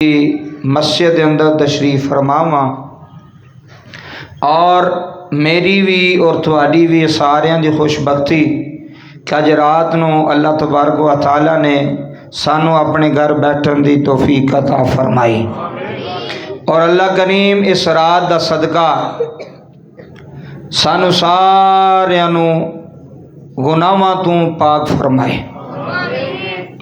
मस्जिद अंदर तशरीफ फरमावा और मेरी भी और तुहाडी भी सारियां दी खुशबख्ती कि अज रात नूं अल्लाह तबारक व तआला ने सानू अपने घर बैठन दी तौफीक अता फरमाई और अल्लाह करीम इस रात दा सदका सानू सारियां नूं गुनाहां तों पाक फरमाए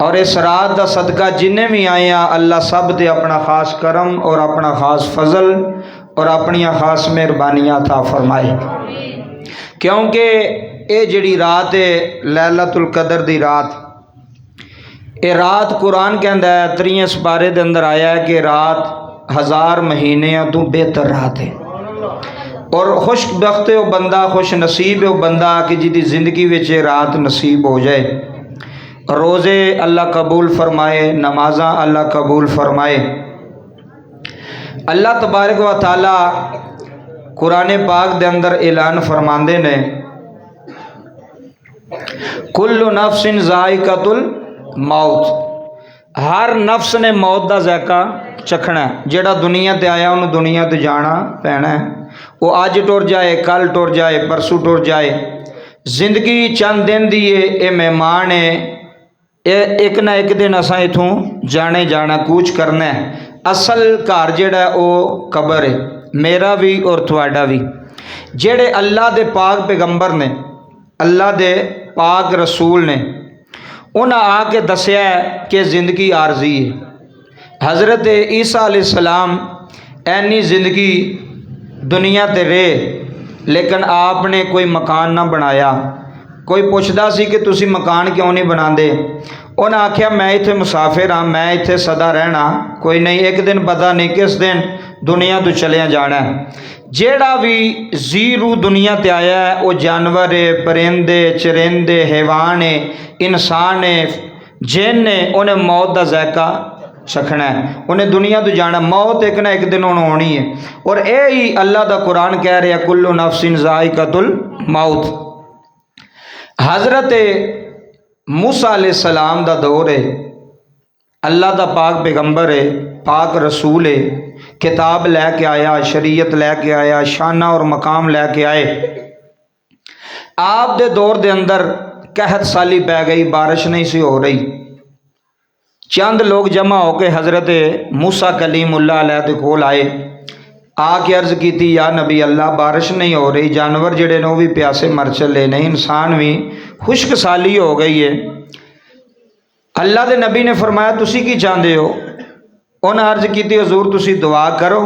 और इस रात का सदका जिन्हें भी आए अल्लाह सब दे अपना खास करम और अपना खास फजल और अपन खास मेहरबानियां अता फरमाए क्योंकि ये जिहड़ी रात है लैलतुल कदर दी रात, ये रात कुरान कहता है 3 सिपारे के अंदर आया है कि रात 1000 महीनों तो बेहतर रात है। और खुशबख्त है वो बंदा, खुश नसीब है वो बंदा कि जिसकी जिंदगी में ये रात नसीब हो जाए। रोज़े अल्लाह कबूल फरमाए, नमाज़ा अल्लाह कबूल फरमाए। अल्लाह तबारक व तआला कुरान पाक दे अंदर ऐलान फरमांदे ने कुल्लु नफ्सिन ज़ाइक़तुल मौत, हर नफ्स ने मौत का जायका चखना है। जेड़ा दुनिया ते आया उन्होंने दुनिया तो जाना पैना है। वो अज टुर जाए, कल टुर जाए, परसों टुर जाए। जिंदगी चंद दिन दी ये मेहमान है, एक ना एक दिन असा इथों जाने जाना, कूच करना है। असल घर जेड़ा वो कबर है, मेरा भी और तुहाडा भी। जेड़े अल्लाह दे पाक पैगंबर ने, अल्लाह दे पाक रसूल ने, उन्हें आके दसिया कि जिंदगी आरजी है। हज़रत ईसा अलैहिस्सलाम ऐनी जिंदगी दुनिया ते रहे लेकिन आपने कोई मकान ना बनाया। कोई पुछदा सी कि तुसी मकान क्यों नहीं बनाते, उन्हें आख्या मैं इत्थे मुसाफिर हाँ, मैं इत्थे सदा रहना, कोई नहीं, एक दिन पता नहीं किस दिन दुनिया तो चलिया जाना है। जेड़ा भी जीरू दुनिया ते आया है वो जानवर है, परिंदे चरिंदे हैवान है, इंसान है, जिन है, उन्हें मौत का जायका चखना है, उन्हें दुनिया तो जाना। मौत एक ना एक दिन उन्हें होनी है। और यही अल्लाह का कुरान कह रहा है कुल्लु नफ्सिन ज़ाइक़तुल मौत। हज़रत मूसा अलैहिस्सलाम दा दौर है, अल्लाह दा पाक पैगंबर है, पाक रसूल है, किताब लैके आया, शरीयत लैके आया, शाना और मकाम लैके आए। आप दे दौर दे अंदर कहत साली पै गई, बारिश नहीं सी हो रही। चंद लोग जमा होकर हज़रत मूसा कलीमुल्लाह अलैह दे कोल आए, आके अर्ज की थी या नबी अल्लाह बारिश नहीं हो रही, जानवर जड़े ने वो भी प्यासे मर चले ने, इंसान भी खुश्क साली हो गई है। अल्लाह के नबी ने फरमाया तुसी की चाहते हो? उन्हें अर्ज की थी हजूर तुसी दुआ करो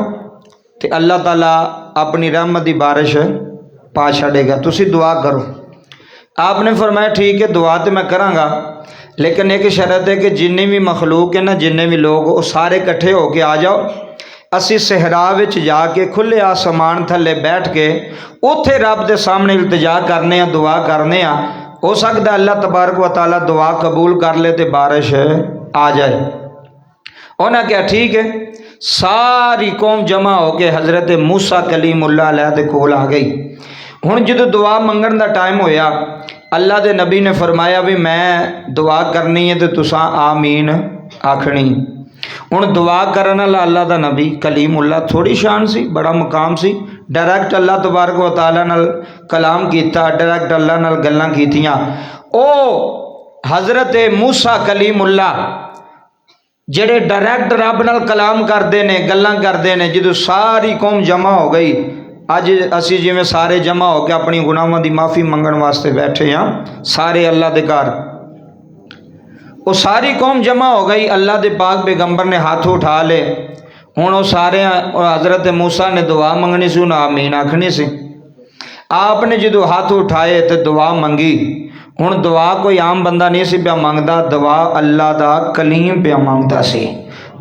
तो अल्लाह ताला अपनी रहमत की बारिश पा छड़ेगा, तुसी दुआ करो। आपने फरमाया ठीक है दुआ तो मैं कराँगा, लेकिन एक शर्त है कि जिन्ने भी मखलूक है ना, जिन्ने भी लोग वो सारे इकट्ठे होके आ जाओ, असी सहरा विच जाके खुले आसमान थले बैठ के उत्थे रब दे सामने इल्तिजा करने, दुआ करने। हो सकता अल्लाह तबारक व तआला दुआ कबूल कर ले तो बारिश आ जाए। उन्हें क्या ठीक है। सारी कौम जमा हो के हज़रत मूसा कलीमुल्लाह अलैह दे कोल आ गई। हुण जो दुआ मंगण दा टाइम होया, अल्लाह दे नबी ने फरमाया भी मैं दुआ करनी है तो तुसां आमीन आखनी। हुण दुआ करन वाला अल्लाह दा नबी कलीमुल्लाह थोड़ी शान सी, बड़ा मुकाम सी। डायरैक्ट अल्लाह तबारक व तआला नाल कलाम किया, डायरैक्ट अल्लाह नाल गल्लां कीतियां। ओ हज़रत मूसा कलीमुल्लाह जेड़े डायरैक्ट रब नाल कलाम करते ने, गल्लां करते ने, जो सारी कौम जमा हो गई, अज असी जिवें सारे जमा हो के अपनी गुनाहां की माफ़ी मंगण वास्ते बैठे हाँ सारे अल्लाह के घर, वो सारी कौम जमा हो गई। अल्लाह के पाक पैगंबर ने हाथ उठा ले। हुण वो सारे हज़रत मूसा ने दुआ मंगनी सी, उन्हें आमीन आखनी सी। आपने जो हाथ उठाए तो दुआ मंगी। हुण दुआ कोई आम बंदा नहीं सी पिया मंगदा, दुआ अल्लाह दा कलीम पिया मंगदा सी।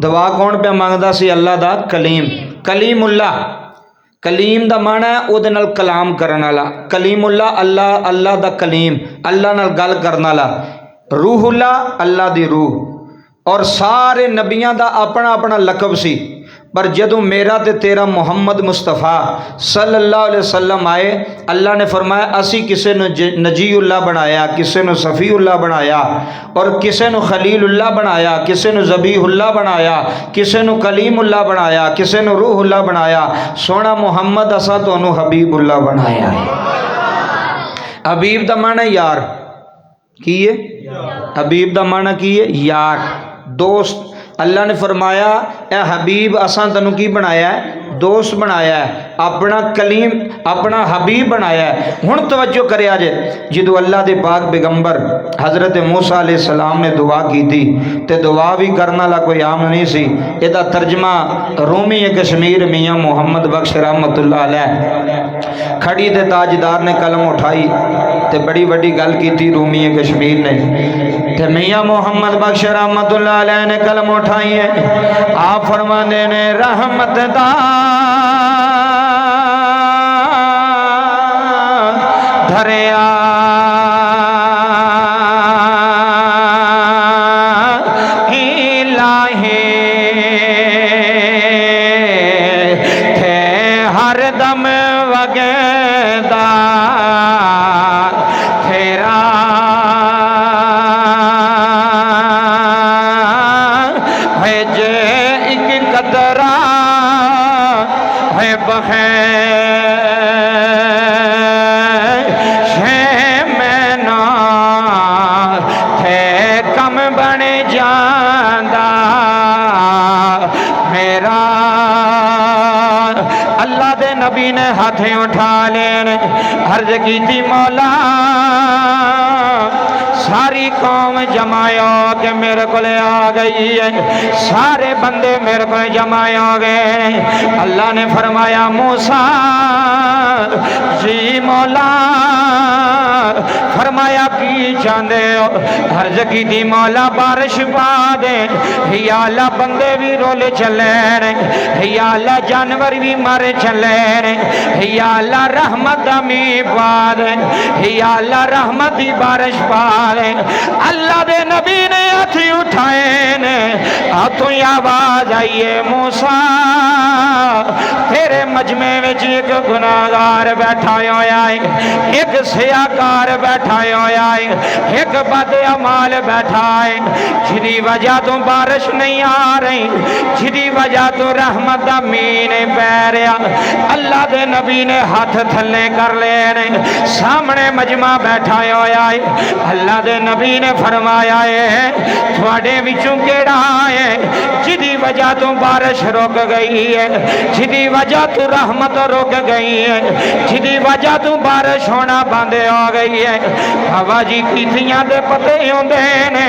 दुआ कौन पिया मंगदा सी? अल्लाह दा कलीम, कलीमुल्लाह। कलीम दा माना है उहदे नाल कलाम करन वाला, कलीमुल्लाह अल्लाह, अल्लाह दा कलीम, अल्लाह नाल गल करन वाला। रूहुल्लाह अल्लाह दी रूह। और सारे नबियां दा अपना अपना लकब सी, पर जदों मेरा ते तेरा मुहम्मद मुस्तफ़ा सल्लल्लाहु अलैहि वसल्लम आए, अल्लाह ने फरमाया असी किसे नू नजीउल्लाह बनाया, किसे नू सफ़ीउल्लाह बनाया और किसे नू खलीलुल्लाह बनाया, किसे नू ज़बीहुल्लाह बनाया, किसे नू कलीमुल्लाह बनाया, किसे नू रूहुल्लाह बनाया। सोना मुहम्मद असा तुहानू हबीबुल्लाह बनाया है। हबीब दा माना यार की है, हबीब दा माना की है यार, दोस्त। अल्लाह ने फरमाया ए हबीब असा तेनू की बनाया है, दोस्त बनाया है, अपना कलीम अपना हबीब बनाया है। हुण तवज्जो करिया जे, जो अल्लाह के पाक पैगंबर हज़रत मूसा अलैहि सलाम ने दुआ की थी, तो दुआ भी करने वाला कोई आम नहीं सी। इसका तर्जमा रूमी कश्मीर मियाँ मुहम्मद बख्श रहमतुल्लाह अलैह खड़ी दे ताजदार ने कलम उठाई तो बड़ी वड्डी गल की थी रूमी कश्मीर ने, तो मियाँ मुहम्मद बख्श रहमतुल्लाह अलैह ने कलम उठाई है। आप फरमाते ने रहमत दा धरिया इलाही थे हर दम वगदा तेरा भेजे एक कतरा है बहे नबी ने हाथे उठा लेने अर्ज की थी मौला सारी कौम जमाया के मेरे को आ गई है, सारे बंदे मेरे को जमाए आ गए। अल्लाह ने फरमाया मूसा जी मौला, फरमाया की चाहते हो? अर्ज की थी मौला बारिश पा दे, या अल्लाह बंदे भी रोले चले ने, या अल्लाह जानवर भी मारे चले ने, या अल्लाह रहमत दा मींह पा दे, या अल्लाह रहमत दी बारिश पा दे। अल्लाह दे नबी ने हथ उठाए ने, हाथों आवाज आई है मूसा तेरे मजमे विच एक गुनाहगार बैठा होया है, एक सियाकार बैठा होया है, एक बद अमाल बैठा है, जिदी वजह तो बारिश नहीं आ रही, जिदी वजह तो रहमत दा मींह नहीं पै रहा। अल्लाह दे नबी ने हाथ थले कर लेने, सामने मजमा बैठा होया है। अल्लाह दे नबी ने फरमाया है थोड़े विचों केड़ा है जिदी वजह तो बारिश रुक गई है, जिदी वजह तो रहमत रुक गई है, जिदी वजह तो बारिश होना बंद हो गई है। बाबा जी कीतियां दे पते होंदे ने,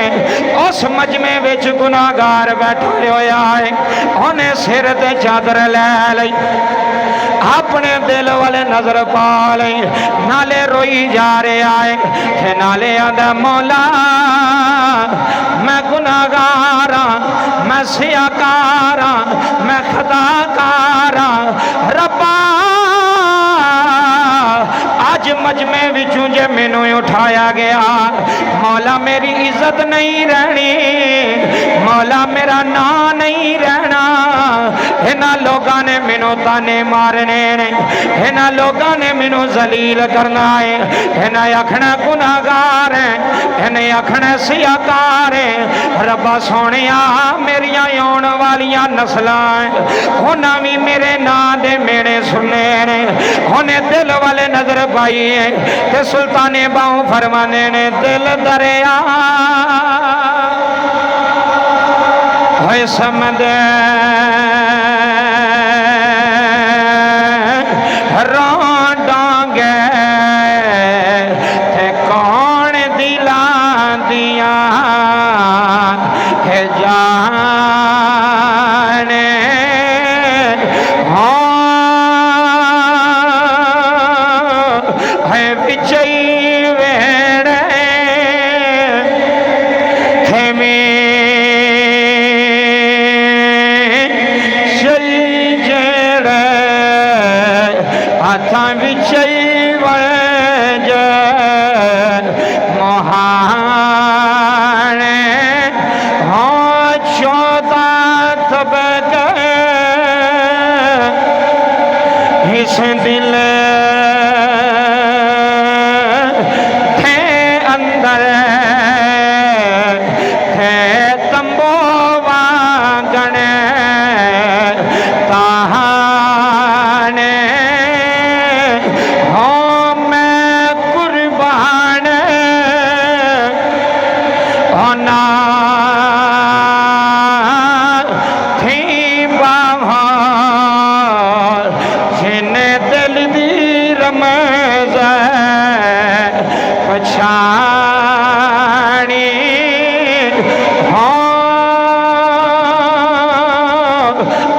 उस मजमे विच गुनाहगार बैठा होया है, उन्हें सिर ते चादर लै लई, अपने दिल वाले नजर पा ले, नाले रोई जा रहा है, नाले आंदा मौला मैं गुनाहगार हाँ, मैं सियाकार हाँ, मैं खताकार हाँ, रब्बा आज मजमे विचों जे मैनू उठाया गया, मौला मेरी इज्जत नहीं रहनी, मौला मेरा ना नहीं रहना, इन्हां लोगों ने मैनू ताने मारने ने, इन्हां लोगों ने मैनू जलील करना है, इन्हें आखना गुनाहगार है, इन्हें आखना सियाकार है। रब्बा सोनिया मेरिया आउण वालियां नस्लां उन्हां भी मेरे नां दे मेने सुने ने, उन्हें दिल वाले नजर पाई है ते सुल्ताने बाहू फरमाने ने दिल दरिया होए समदे डांगे थे कौन दिलां दिया है जाने हो है विजयी वेड़े थे में सही जेड़े हाथा विजयी वज मोहाने हो चौदा तब गए जिस दिल थे अंदर थे तंबो वांगण ताहाने हो मैं कुर्बान होना थी बाबा जिन्हें दिल दी रमज पछाणी हो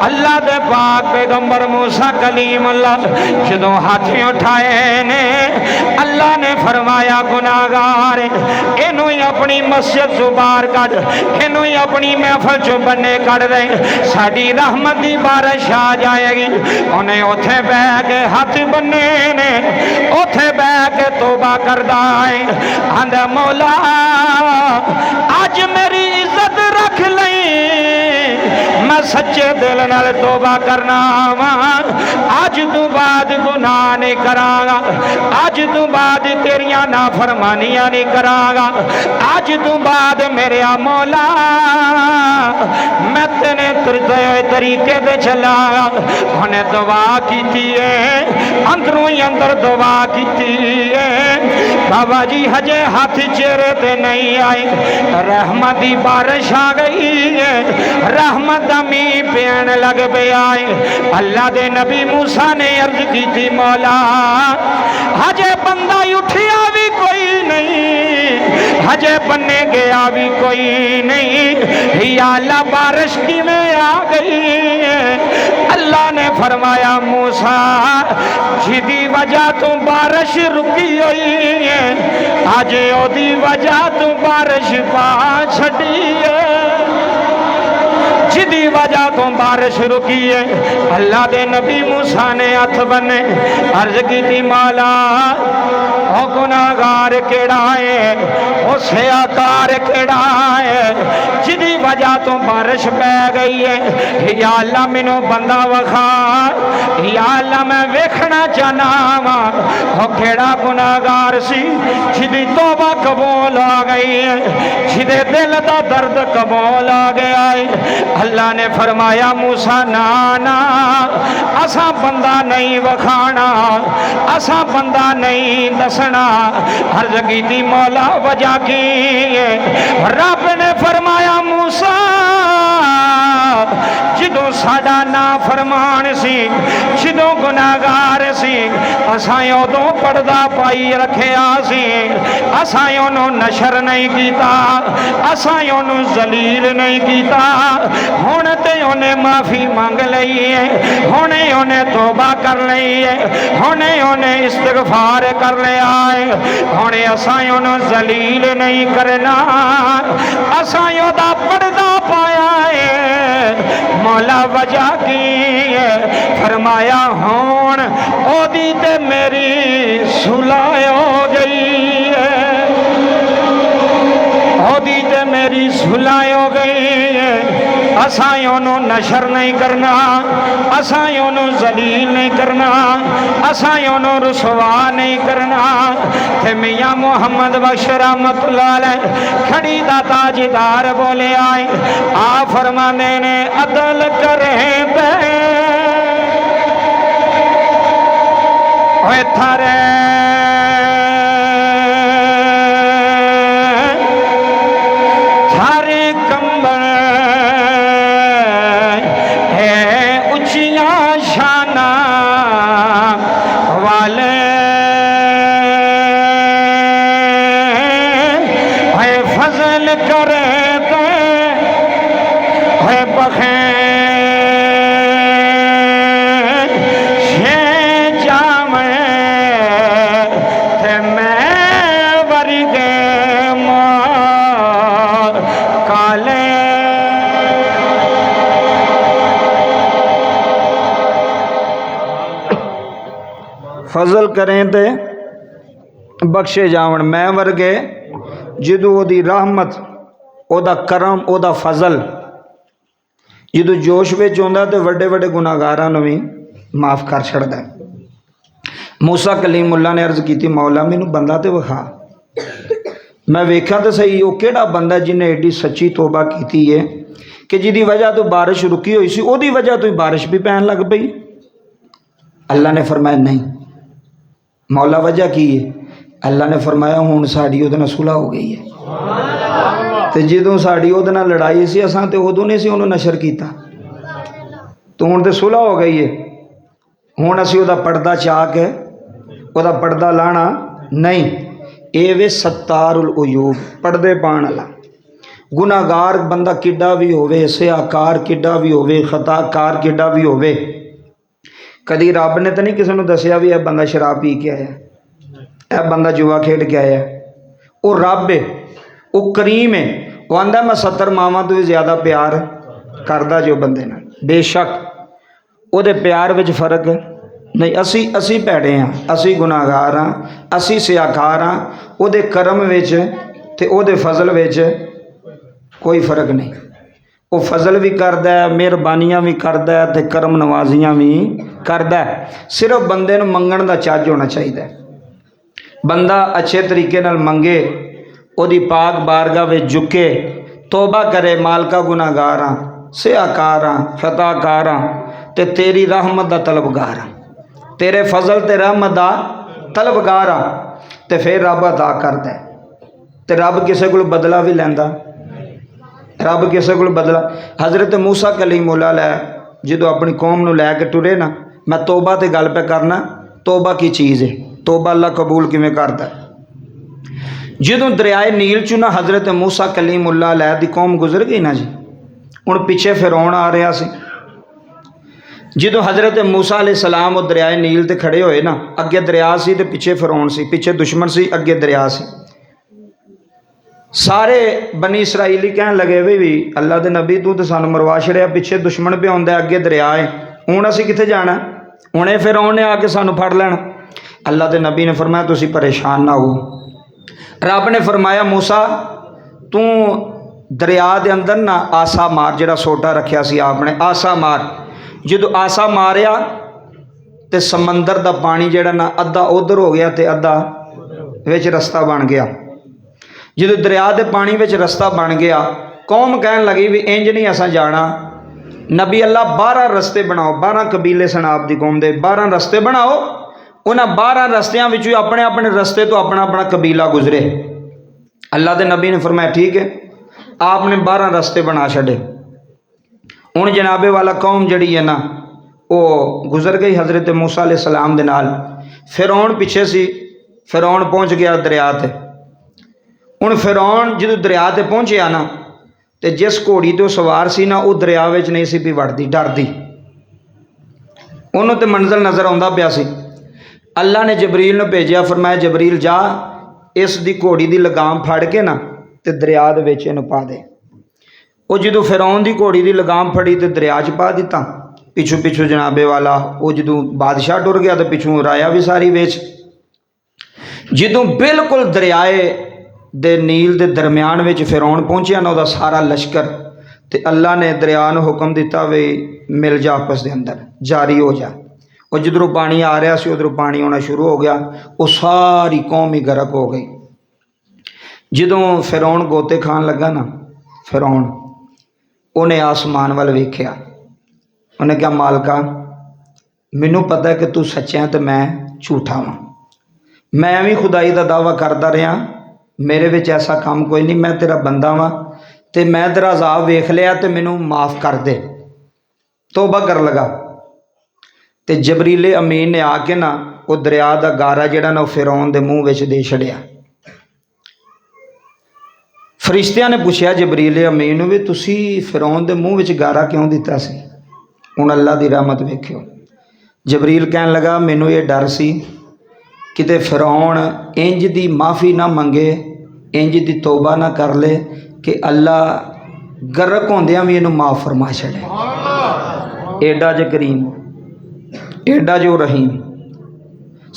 अल्लाह दे पाक पैगंबर मूसा कलीमुल्लाह जदों हाथ उठाए ने अल्लाह ने फरमाया गुनाहगार इनू ही अपनी मस्जिद चो बाहर कढ़ इनू ही अपनी महफिल चो बन्ने कढ़ दे साडी रहमत दी बारिश आ जाएगी। उन्हें उथे बह के हाथ बन्ने ने उथे बह के तौबा करदा है आंदा मौला अज मेरी इज्जत रख लई मैं सच्चे दिल नाल तौबा करना वा अज तू बाद गुनाह नहीं करांगा अज तू बाद तेरियां नाफरमानियां नहीं करांगा अज तू बाद मेरे मौला मैं तेने तरीके ते चलांगा। उन्हें दुआ की है अंदरों ही अंदर दुआ की है बाबा जी हजे हाथ चेहरे ते नहीं आए रहमत की बारिश आ गई है रहमत दा मींह पैण लग पिया है। अल्लाह दे नबी मूसा ने अर्ज की थी मौला हजे बंदा उठिया भी कोई नहीं हजे बन्ने गया भी कोई नहीं या अल्लाह बारिश किवें आ गई है। अल्लाह ने फरमाया मूसा जिदी वजह तो बारिश रुकी हुई है अज ओदी वजह तो बारिश पा छड़ी है जिदी वजह तो बारिश रुकी है। अल्लाह दे नबी मूसा ने हथ बने अर्ज की थी मौला ओ गुनाहगार केड़ा है उस आकार केड़ा है जिदी वजह तो बारिश पै गई है। या अल्लाह मैनू बंदा वखा या अल्लाह मैं वेखना चाहना वा ओ केड़ा गुनाहगार सी जिदी तौबा कबूल आ गई है जिदे दिल दा दर्द कबूल आ गया है। अल्लाह ने फरमाया मूसा ना ना असा बंदा नहीं वखाना असा बंदा नहीं दसना। अर्ज की थी मौला वजह की रब ने फरमाया मूसा जदों साडा ना फरमान सी जदों गुनाहगार सी असां उदों पर्दा पाई रखिया सी असां ओनू नशर नहीं कीता असां ओनू जलील नहीं कीता हुण ते उन्हें माफी मांग लई है हुणे उन्हें तौबा कर लई है हुणे उन्हें इस्तगफार कर लिया है हुणे असां ओनू जलील नहीं करना असां ओदा पर्दा पाया है। मौला वजह की है फरमाया हुण ओदी ते मेरी सुलह हो गई है ओदी ते मेरी सुलह हो गई है। असां ओनू नशर नहीं करना असां ओनू जलील नहीं करना असां ओनू रुसवा नहीं करना। थे मियां मुहम्मद बख्श रहमतुल्लाह अलैह खड़ी दा ताजदार बोले आए आ फरमाने ने अदल करें ते ओए थारे थारे कंबल है उचियां शाना वाले है फजल करे ते है बखे फजल करें तो बख्शे जावन मैं वर्गे जदों ओदी रहमत ओदा करम ओदा फजल जदों जोश में आंदा तो वड्डे वड्डे गुनाहगारां नूं भी माफ़ कर छड़दा है। मूसा कलीमुल्ला ने अर्ज़ की मौला मैनू बंदा तो विखा, मैं वेख्या तो सही वो किहड़ा बंदा जिन्हें एडी सच्ची तोबा की है कि जिहदी वजह तो बारिश रुकी हुई सी उहदी वजह तो ही बारिश भी पैन लग पई। अल्लाह ने फरमाया नहीं। मौला वजह की है? अल्लाह ने फरमाया हुण साडी उहदे नाल सुलह हो गई है, तो जदों साडी उहदे नाल लड़ाई सी असां ते उदों नहीं सी उहनूं नशर कीता, तो हुण ते सुलह हो गई है। हुण असीं उहदा पर्दा चा के उहदा पर्दा लाना नहीं। ये वे सत्तारुल उयूब, पर्दे पाण वाला। गुनाहगार बंदा किड्डा भी होवे, सियाकार किड्डा भी होवे, खताकार किड्डा भी होवे, कदी रब ने तो नहीं किसी को दसिया भी यह बंदा शराब पी के आया, यह बंदा जुआ खेड के आया। वो रब है, वो करीम है, वो आंदा मैं 70 मावां तो भी ज़्यादा प्यार करदा जो बंदे नाल। बेशक उहदे प्यार विच फर्क नहीं। असी भैड़े हाँ, असी गुनाहगार हाँ, असी सियाकार हाँ। उहदे करम विच ते उहदे फजल विच कोई फर्क नहीं। वो फजल भी करदा है, मेहरबानियां भी करदा है, ते करम नवाजियां भी करदा है। सिर्फ बंदे नूं मंगण दा चज होना चाहिए। बंदा अच्छे तरीके नाल मंगे, उहदी पाक बारगाह विच झुके, तौबा करे, मालका गुनाहगार हाँ, सियाकार हाँ, खताकार हाँ, ते तेरी रहमत दा तलबगार हाँ, तेरे फजल ते रहमत दा तलबगार हाँ, ते फिर रब अता करदा है। ते रब किसी को बदला भी लैंदा, रब किसी को बदला। हज़रत मूसा कलीमुल्लाह जो अपनी कौम नूं लैके टुरे ना, मैं तौबा ते गल पे करना, तौबा की चीज़ है, तौबा अल्लाह कबूल किवें करदा। जदों दरियाए नील चों ना हज़रत मूसा कलीमुल्लाह दी कौम गुजर गई ना जी, हुण पिछे फिरौन आ रहा सी। जदों हज़रत मूसा अलैहिस्सलाम वो दरियाए नील ते खड़े होए ना, अगे दरिया सी ते पिछे फिरौन सी, पिछे दुश्मन सी, अगे दरिया सी। सारे बनी इसराइली कहन लगे भी अल्लाह के नबी तू तो सानू मरवा छड़िया, पिछे दुश्मन पे आउंदा, अगे दरिया है, हुण असीं कित्थे जाना, हुणे फिरौन ने आके सानू फड़ लैणा। अल्लाह के नबी ने फरमाया तुसीं परेशान ना हो। रब ने फरमाया मूसा तू दरिया के अंदर ना आसा मार, जिहड़ा सोटा रखिया सी आपने, आसा मार। जदों आसा मारिया तो समंदर का पानी जिहड़ा ना अद्धा उधर हो गया तो अद्धा विच रस्ता बन गया। जो दरिया के पानी में रस्ता बन गया, कौम कहन लगी भी इंज नहीं असा जाना। नबी अल्लाह 12 रस्ते बनाओ, 12 कबीले सन आपकी कौम के, 12 रस्ते बनाओ। उन्होंने 12 रस्तियां विचों अपने अपने रस्ते तो अपना अपना कबीला गुजरे। अल्लाह के नबी ने फरमाया ठीक है, आपने 12 रस्ते बना छड़े। हुण जनाबे वाला कौम जड़ी है ना वो गुजर गई हज़रत मूसा अलैहिस्सलाम दे नाल। फिरौन पिछे सी, फिरौन पहुँच गया दरिया ते। हुण फिरौन जो दरिया ते पहुँचया ना, तो जिस घोड़ी तो सवार सी ना वो दरिया विच नहीं सी भी वड़दी, डरदी। उन्होंने तो मंजिल नज़र आउंदा पिया सी। अल्लाह ने जबरील नूं भेजिया, फरमाया जबरील जा इस दी घोड़ी की लगाम फड़ के ना तो दरिया दे विच इहनूं पा दे। वो जो फिरौन की घोड़ी की लगाम फड़ी तो दरिया च पा दिता। पिछू पिछू जनाबे वाला वो जो बादशाह टुर गया तो पिछू राया भी सारी वेच। जो बिल्कुल दरियाए दे नील दे दरम्यान विच फिरौन पहुंचया ना, उसका सारा लश्कर, तो अल्लाह ने दरिया नूं हुक्म दिता वे मिल जा आपस के अंदर, जारी हो जा। और जिधरों पानी आ रहा सी उधरों पानी आना शुरू हो गया, वो सारी कौम ही गर्क हो गई। जदों फिरौन गोते खान लगा ना, फिरौन उन्हें आसमान वाल वेख्या, उन्हें कहा मालका मैनू पता है कि तू सच्चा है तो मैं झूठा हाँ, मैं भी खुदाई का दावा करता रहा, मेरे विच ऐसा काम कोई नहीं, मैं तेरा बंदा वां ते मैं तेरा अज़ाब वेख लिया तो मैनू माफ़ कर दे, तौबा कर लगा। तो जबरीले अमीन ने आके ना वो दरिया का गारा जिहड़ा ना फिरौन के मूँह विच दे छड़िया। फरिश्तियां ने पूछा जबरीले अमीन भी तुसी फिरौन के मूँह विच गारा क्यों दिता सी? हुण अल्लाह की रहमत वेख्यो। जबरील कहन लगा मैनू ये डर सी किते फिरौन इंज दी माफ़ी ना मंगे, इंज दी तौबा ना कर ले कि अल्लाह गर्क होंदियां भी इनू माफ़ फरमा छड़े। एडा जो करीम, एडा जो रहीम,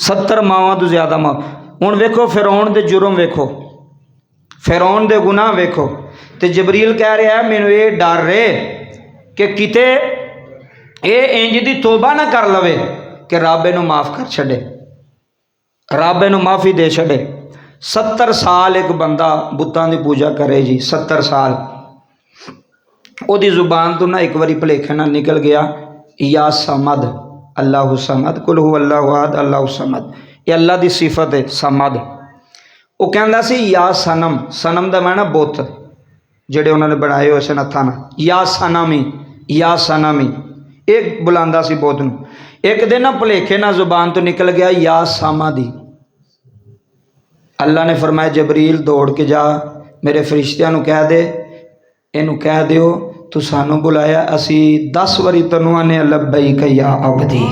70 मावां तो ज़्यादा माफ़। हुण वेखो फिरौन दे जुर्म वेखो, फिरौन दे गुनाह वेखो। तो जबरील कह रहा है मैनू ये डर रहे कि किते ये इंज दी तौबा ना कर लवे कि रब इनू माफ़ कर छड़े। रब इनू माफ़ी दे छड़े। 70 साल एक बंदा बुतां की पूजा करे जी, 70 साल। ओदी जुबान तो ना एक बारी भुलेखे ना निकल गया या समद, अल्लाह समद, कुल हु अल्लाहु अहद अल्लाहु समद, ये अल्लाह की सिफत है समद। वो कहता सी या सनम, सनम का मैं ना बुत जेडे उन्होंने बनाए हुए सन हत्थां नाल, या सनमी, या सनमी, एक बुलांदा सी बुत नूं। एक दिन ना भुलेखे ना जुबान तो निकल गया या समादी। अल्लाह ने फरमाया जबरील दौड़ के जा मेरे फरिश्तियां नूं कह दे, इनू कह दिओ तू सानू बुलाया, असी 10 वारी तैनूं आने लब्बैक या अब्दी।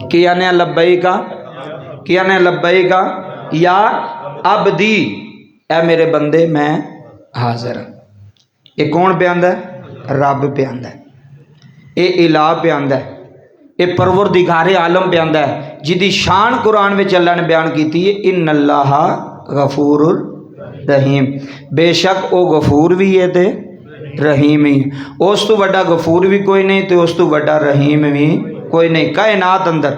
की आने लब्बैक, की आने लब्बैक या अब्दी, ए मेरे बंदे मैं हाजिर। ये कौन पे आंदा है? रब पे आंदा है, ये इलाह पे आंदा है, ये परवरदिगारे आलम पे आंदा है, जिदी शान कुरान में अल्लाह ने बयान की है इन्नल्लाह गफूरुर रहीम। बेशक वो गफूर भी है ते रहीम ही, उस तो वड्डा गफूर भी कोई नहीं तो उस तो वड्डा रहीम भी कोई नहीं। कायनात अंदर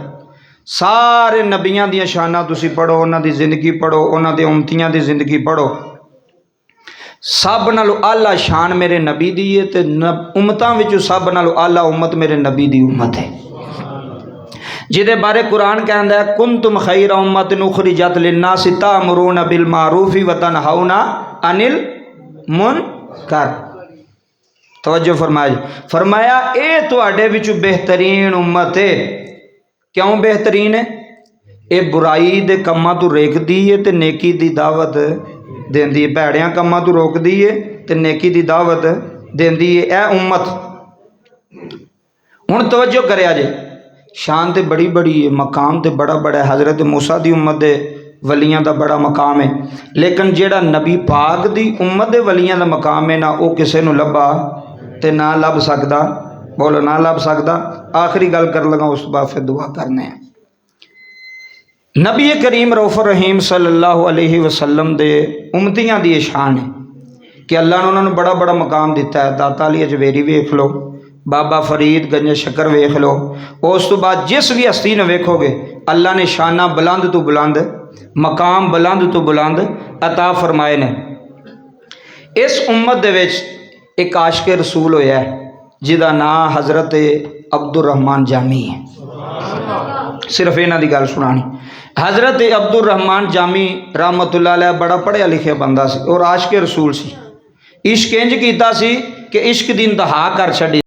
सारे नबियां दी शानां तुसी पढ़ो, उन्हां दी जिंदगी पढ़ो, उन्हां दे उम्मतियां दी जिंदगी पढ़ो, सब नालों आला शान मेरे नबी दी है ते उम्मतां विचों सब नालों आला उम्मत मेरे नबी दी उम्मत है, जिदे बारे कुरान कहता है कुंतुम खैरा उम्मतिन उखरिजत लिन्नास तामुरूना बिल मारूफि व तनहाउना अनिल मुनकर। तवज्जो फरमाया, फरमाया ए तुहाडे विचों बेहतरीन उम्मत है। क्यों बेहतरीन है? ये बुराई दे कम्मां तो रोकदी है ते नेकी दी दावत देंदी है, भैड़ियां कम्मां तो रोकदी है ते नेकी दी दावत देंदी है ए उम्मत। हुण तवज्जो करिया जे, शान तो बड़ी बड़ी है, मकाम तो बड़ा बड़ा है, हज़रत मूसा की उम्मत दे वलियां का बड़ा मकाम है, लेकिन जेड़ा नबी पाक की उम्मत दे वलियां का मकाम है ना वो किसी नूं लभा ते ना लभ सकदा। बोलो ना लभ सकदा। आखिरी गल कर लगा उस बाद फिर दुआ करने। नबी करीम रऊफ़ुर रहीम सल्लल्लाहु अलैहि वसल्लम दे उम्मतियां दी शान है कि अल्लाह ने उन्होंने बड़ा बड़ा मकाम दिता है। दाता अली अजवेरी वेख लो, बाबा फरीद गंज शक्कर वेख लो, उस तो बाद जिस भी हस्ती ने वेखोगे अल्लाह ने शाना बुलंद तो बुलंद, मकाम बुलंद तो बुलंद अता फरमाए ने। इस उम्मत दे विच एक आशिक रसूल होया है जिदा नाम हज़रत अब्दुर रहमान जामी है। सिर्फ इन्हां दी गल सुनानी। हज़रत अब्दुर रहमान जामी रहमतुल्लाह अलैह बड़ा पढ़िया लिखिया बंदा सी और आशिक रसूल सी। इश्क इंज कीता सी कि इश्क दी इंतहा कर छड़ी